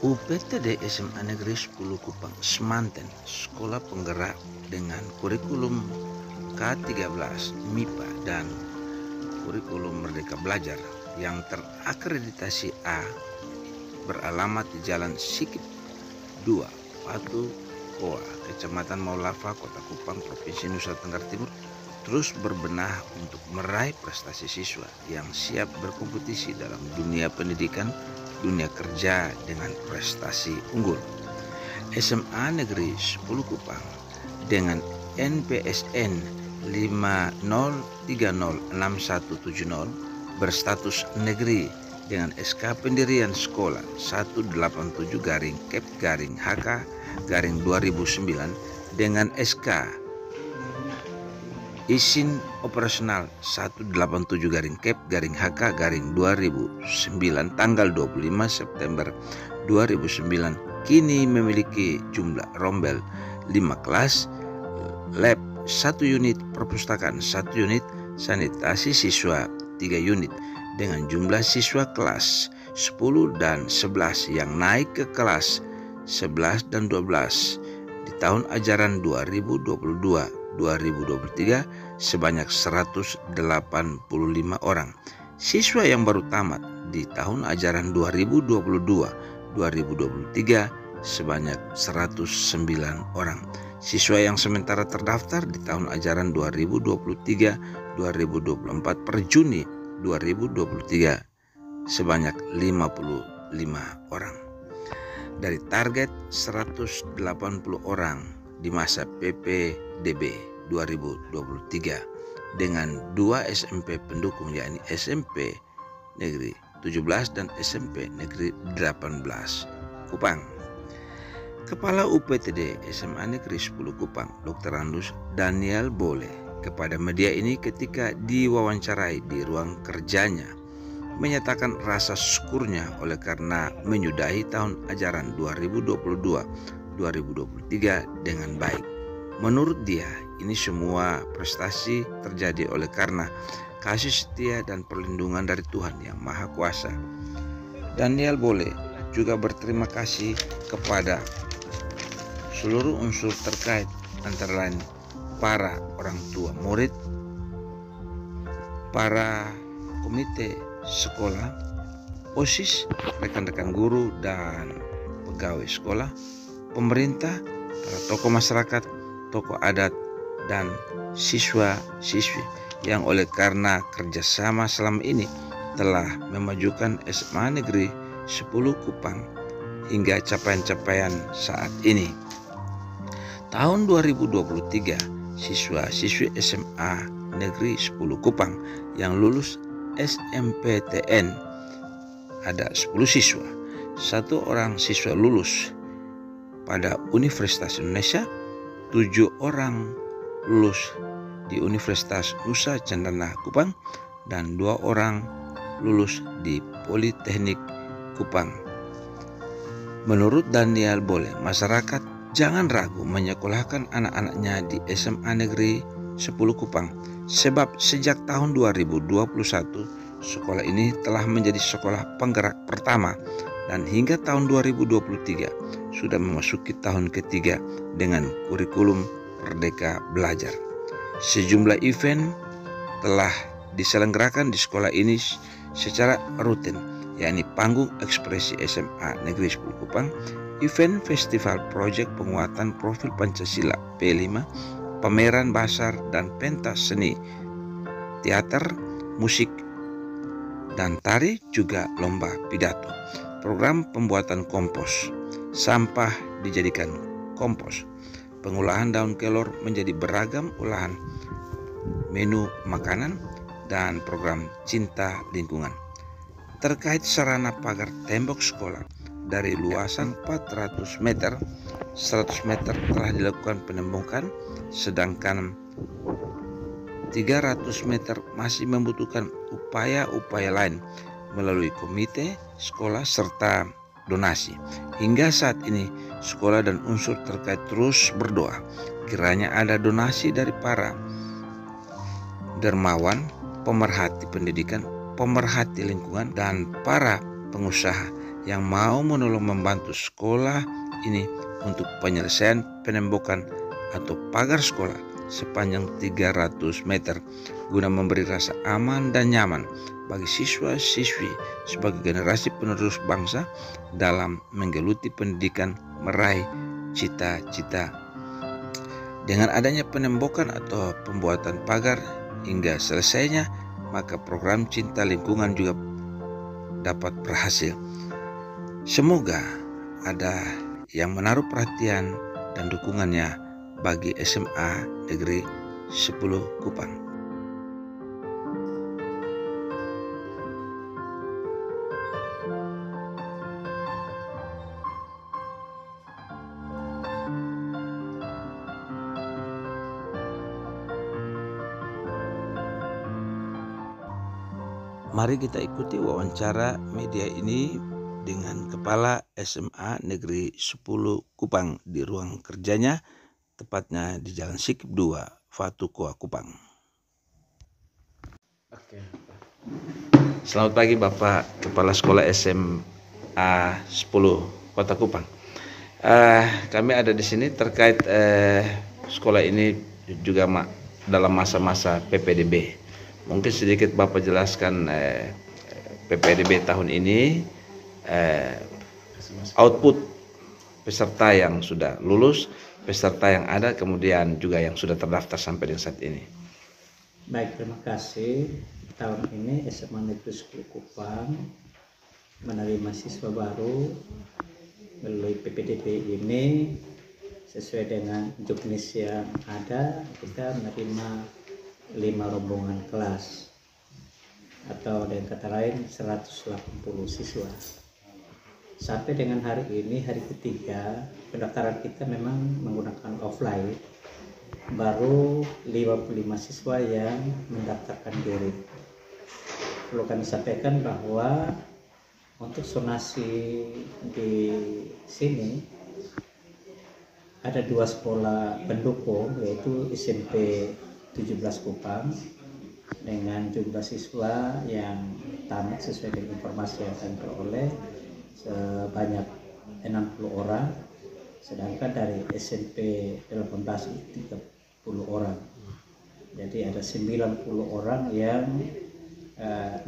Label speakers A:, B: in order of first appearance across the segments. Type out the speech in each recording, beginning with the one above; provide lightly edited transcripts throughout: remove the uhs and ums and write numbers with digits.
A: UPTD SMA Negeri 10 Kupang, Semanten, sekolah penggerak dengan kurikulum K13 MIPA dan kurikulum Merdeka Belajar yang terakreditasi A, beralamat di Jalan Sikip 2, Patu Koa, Kecamatan Maulafa, Kota Kupang, Provinsi Nusa Tenggara Timur, terus berbenah untuk meraih prestasi siswa yang siap berkompetisi dalam dunia pendidikan, dunia kerja dengan prestasi unggul. SMA Negeri 10 Kupang dengan NPSN 50306170 berstatus negeri dengan SK pendirian sekolah 187-KEP-HK-2009 dengan SK izin operasional 187-KEP-HK-2009 tanggal 25 September 2009 kini memiliki jumlah rombel 5 kelas, lab 1 unit, perpustakaan 1 unit, sanitasi siswa 3 unit dengan jumlah siswa kelas 10 dan 11 yang naik ke kelas 11 dan 12 di tahun ajaran 2022-2023 sebanyak 185 orang. Siswa yang baru tamat di tahun ajaran 2022-2023 sebanyak 109 orang. Siswa yang sementara terdaftar di tahun ajaran 2023-2024 per Juni 2023 sebanyak 55 orang. Dari target 180 orang di masa PPDB 2023 dengan 2 SMP pendukung, yakni SMP Negeri 17 dan SMP Negeri 18 Kupang. Kepala UPTD SMA Negeri 10 Kupang, Dr. Andus Daniel Bole, kepada media ini ketika diwawancarai di ruang kerjanya menyatakan rasa syukurnya oleh karena menyudahi tahun ajaran 2022-2023 dengan baik. Menurut dia, ini semua prestasi terjadi oleh karena kasih setia dan perlindungan dari Tuhan Yang Maha Kuasa. Daniel Bole juga berterima kasih kepada seluruh unsur terkait, antara lain para orang tua murid, para komite sekolah, OSIS, rekan-rekan guru dan pegawai sekolah, pemerintah, para tokoh masyarakat, tokoh adat, dan siswa-siswi yang oleh karena kerjasama selama ini telah memajukan SMA Negeri 10 Kupang hingga capaian-capaian saat ini. Tahun 2023, siswa-siswi SMA Negeri 10 Kupang yang lulus SMPTN ada 10 siswa. 1 orang siswa lulus pada Universitas Indonesia, 7 orang lulus di Universitas Nusa Cendana Kupang, dan 2 orang lulus di Politeknik Kupang. Menurut Daniel Bole, masyarakat jangan ragu menyekolahkan anak-anaknya di SMA Negeri 10 Kupang, sebab sejak tahun 2021 sekolah ini telah menjadi sekolah penggerak pertama dan hingga tahun 2023 sudah memasuki tahun ketiga dengan kurikulum Merdeka Belajar. Sejumlah event telah diselenggarakan di sekolah ini secara rutin, yakni panggung ekspresi SMA Negeri 10 Kupang, event festival proyek penguatan profil Pancasila P5, pameran basar dan pentas seni, teater, musik, dan tari, juga lomba pidato. Program pembuatan kompos, sampah dijadikan kompos, pengolahan daun kelor menjadi beragam olahan menu makanan, dan program cinta lingkungan. Terkait sarana pagar tembok sekolah, dari luasan 400 meter, 100 meter telah dilakukan penembukan, sedangkan 300 meter masih membutuhkan upaya-upaya lain melalui komite sekolah serta donasi. Hingga saat ini, sekolah dan unsur terkait terus berdoa kiranya ada donasi dari para dermawan, pemerhati pendidikan, pemerhati lingkungan, dan para pengusaha yang mau menolong membantu sekolah ini untuk penyelesaian penembakan atau pagar sekolah sepanjang 300 meter guna memberi rasa aman dan nyaman bagi siswa-siswi sebagai generasi penerus bangsa dalam menggeluti pendidikan meraih cita-cita. Dengan adanya penembakan atau pembuatan pagar hingga selesainya, maka program cinta lingkungan juga dapat berhasil. Semoga ada yang menaruh perhatian dan dukungannya bagi SMA Negeri 10 Kupang. Mari kita ikuti wawancara media ini dengan Kepala SMA Negeri 10 Kupang di ruang kerjanya, tepatnya di Jalan Sikip 2, Fatukoa, Kupang. Oke. Selamat pagi Bapak Kepala Sekolah SMA 10 Kota Kupang. Kami ada di sini terkait sekolah ini juga dalam masa-masa PPDB. Mungkin sedikit Bapak jelaskan PPDB tahun ini, output peserta yang sudah lulus, peserta yang ada, kemudian juga yang sudah terdaftar sampai dengan saat ini.
B: Baik, terima kasih. Tahun ini SMA Negeri 10 Kupang menerima siswa baru melalui PPDB ini. Sesuai dengan juknis yang ada, kita menerima 5 rombongan kelas, atau dengan kata lain 180 siswa. Sampai dengan hari ini, hari ketiga, pendaftaran kita memang menggunakan offline. Baru 55 siswa yang mendaftarkan diri. Perlu kami sampaikan bahwa untuk zonasi di sini ada 2 sekolah pendukung, yaitu SMP 17 Kupang dengan jumlah siswa yang tamat sesuai dengan informasi yang kami peroleh sebanyak 60 orang, sedangkan dari SMP 18 30 orang. Jadi ada 90 orang yang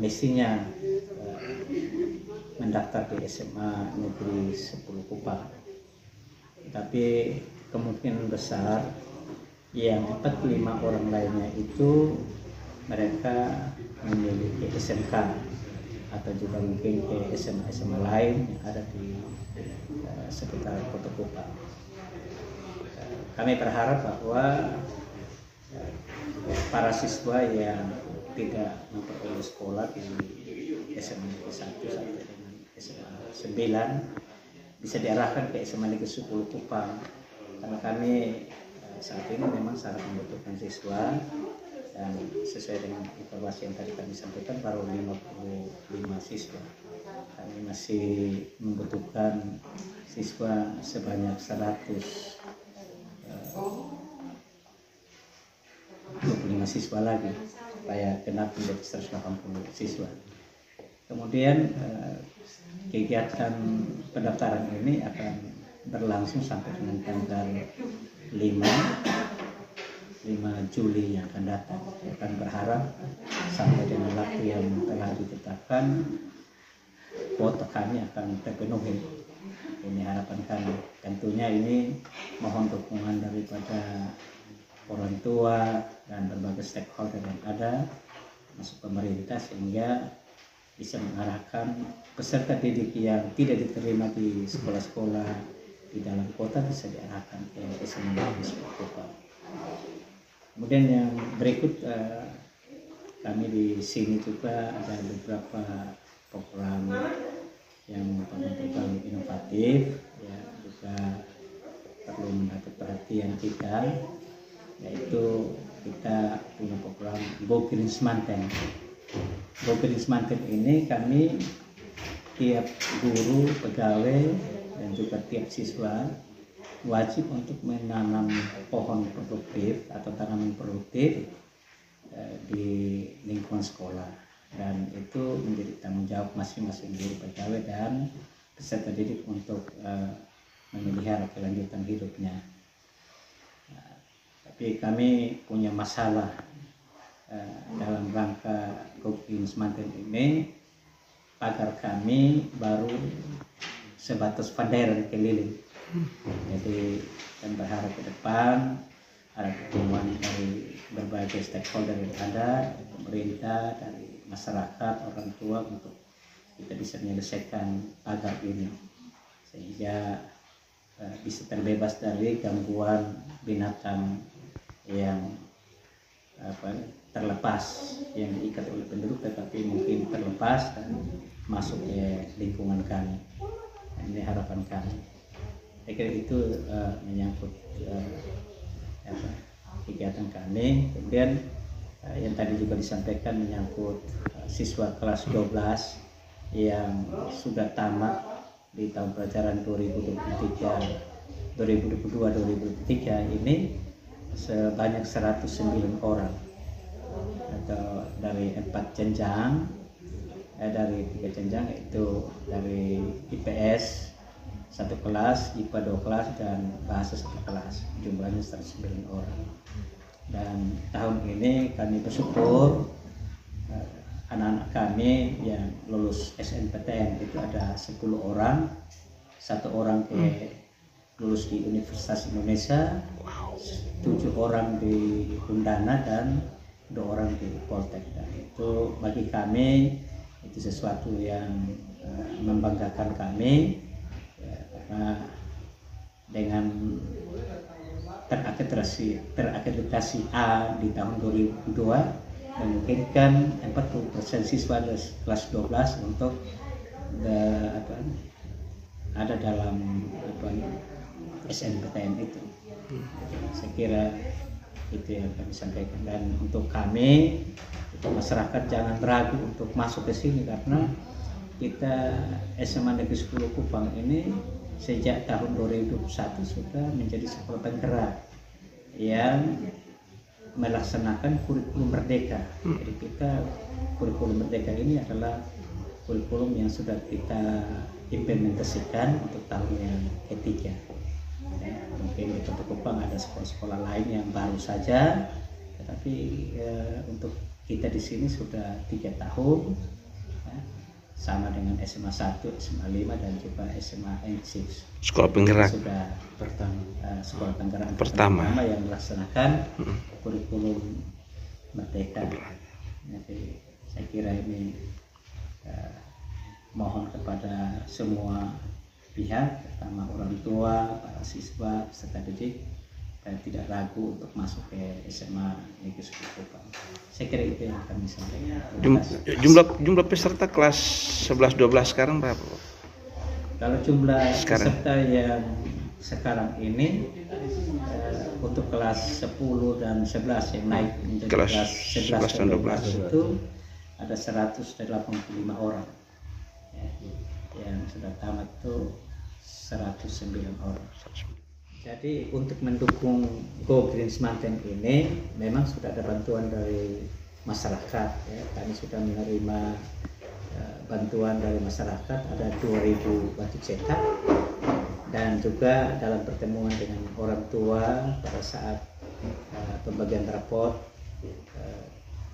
B: mestinya mendaftar di SMA Negeri 10 Kupang, tapi kemungkinan besar yang 45 orang lainnya itu mereka memiliki SMK atau juga mungkin ke SMA lain yang ada di sekitar Kota Kupang. Kami berharap bahwa para siswa yang tidak memperoleh sekolah di SMA Negeri 1 sampai dengan SMA 9 bisa diarahkan ke SMA Negeri 10 Kupang, karena kami saat ini memang sangat membutuhkan siswa, dan sesuai dengan informasi yang tadi kami sampaikan baru 55 siswa. Kami masih membutuhkan siswa sebanyak 125 siswa lagi supaya genap menjadi 180 siswa. Kemudian kegiatan pendaftaran ini akan berlangsung sampai dengan tanggal 5 Juli yang akan datang. Akan berharap sampai dengan waktu yang telah ditetapkan kuota kami akan terpenuhi. Ini harapan kami. Tentunya ini mohon dukungan daripada orang tua dan berbagai stakeholder yang ada, masuk pemerintah, sehingga bisa mengarahkan peserta didik yang tidak diterima di sekolah-sekolah di dalam kota bisa diarahkan ke SMA Negeri 10 Kupang. Kemudian yang berikut, kami di sini juga ada beberapa program yang program inovatif, ya, juga perlu mendapat perhatian kita, yaitu kita punya program Go Green Semanten. Go Green Semanten ini kami tiap guru, pegawai, dan juga tiap siswa wajib untuk menanam pohon produktif atau tanaman produktif di lingkungan sekolah. dan itu menjadi tanggung jawab masing-masing guru pegawai dan peserta didik untuk memelihara kelanjutan hidupnya. Tapi kami punya masalah dalam rangka Go-Green Semanten ini, pagar kami baru sebatas panderan keliling. Jadi dan berharap ke depan ada pertemuan dari berbagai stakeholder yang ada, dari pemerintah, dari masyarakat, orang tua, untuk kita bisa menyelesaikan pagar ini sehingga bisa terbebas dari gangguan binatang yang terlepas, yang diikat oleh penduduk tetapi mungkin terlepas dan masuk ke lingkungan kami. Ini harapan kami. Saya kira itu menyangkut kegiatan kami. Kemudian yang tadi juga disampaikan menyangkut siswa kelas 12 yang sudah tamat di tahun pelajaran 2022-2023 ini sebanyak 109 orang, atau dari 4 jenjang, dari 3 jenjang, yaitu dari IPS 1 kelas, IPA 2 kelas, dan bahasa 1 kelas. Jumlahnya 109 orang. Dan tahun ini kami bersyukur anak-anak kami yang lulus SNPTN itu ada 10 orang, 1 orang lulus di Universitas Indonesia, 7 orang di Undana, dan 2 orang di Poltek. Dan itu bagi kami itu sesuatu yang membanggakan kami, karena dengan terakreditasi A di tahun 2002 memungkinkan 40% siswa kelas 12 untuk ada dalam SNPTN itu. Saya kira itu yang kami sampaikan. Dan untuk kami, masyarakat jangan ragu untuk masuk ke sini, karena kita SMA Negeri 10 Kupang ini sejak tahun 2021 sudah menjadi sekolah penggerak yang melaksanakan kurikulum merdeka. Jadi kita kurikulum merdeka ini adalah kurikulum yang sudah kita implementasikan untuk tahun yang ketiga. Mungkin di Kota Kupang ada sekolah-sekolah lain yang baru saja, tetapi untuk kita di sini sudah 3 tahun, sama dengan SMA 1, SMA 5, dan juga SMA N6.
A: Sekolah penggerak
B: sudah
C: pertama,
B: sekolah penggerak
A: pertama
B: yang melaksanakan kurikulum merdeka. Jadi saya kira ini mohon kepada semua pihak, terutama orang tua, para siswa, peserta didik, tidak ragu untuk masuk ke SMA Negeri 10 Kupang. Saya kira itu yang kami sampaikan.
A: Jumlah peserta kelas 11-12 sekarang berapa?
B: Kalau jumlah peserta yang sekarang ini untuk kelas 10 dan 11 yang naik menjadi kelas 11 dan 12 itu ada 185 orang. Yang sudah tamat itu 109 orang. Jadi untuk mendukung Go-Green Semanten ini memang sudah ada bantuan dari masyarakat. Kami sudah menerima bantuan dari masyarakat, ada 2.000 batu cetak, dan juga dalam pertemuan dengan orang tua pada saat pembagian raport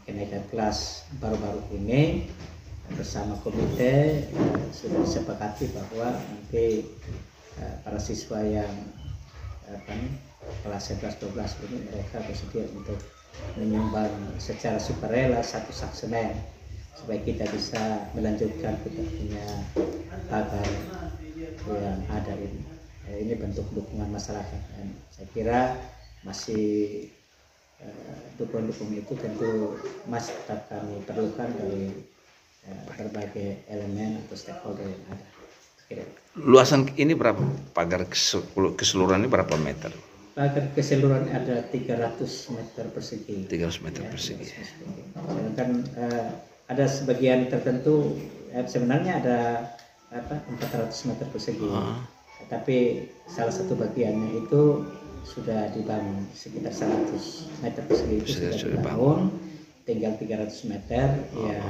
B: kenaikan kelas baru-baru ini bersama komite sudah disepakati bahwa nanti para siswa yang kelas 11-12 ini mereka bersedia untuk menyumbang secara sukarela 1 sak semen supaya kita bisa melanjutkan kita punya pagar yang ada ini. Ini bentuk dukungan masyarakat, dan saya kira masih dukungan itu tentu masih tetap kami perlukan dari berbagai elemen atau stakeholder yang ada.
A: Luasan ini berapa? Pagar keseluruhan ini berapa meter?
B: Pagar keseluruhan ada 300 meter persegi.
A: 300 meter persegi.
B: Sedangkan ada sebagian tertentu sebenarnya ada 400 meter persegi. Tapi salah satu bagiannya itu sudah dibangun, sekitar 100 meter persegi itu sudah dibangun. Tinggal 300 meter yang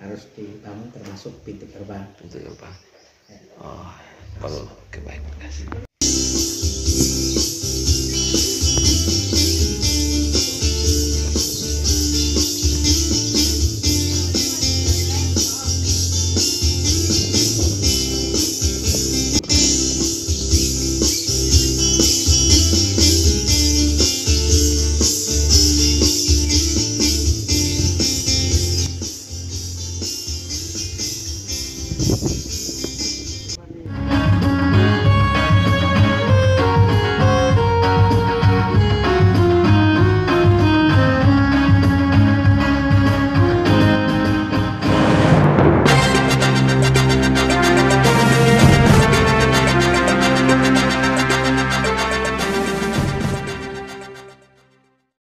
B: harus dibangun termasuk pintu gerbang.
A: Pintu gerbang. Oh, kalau oke baik, terima kasih.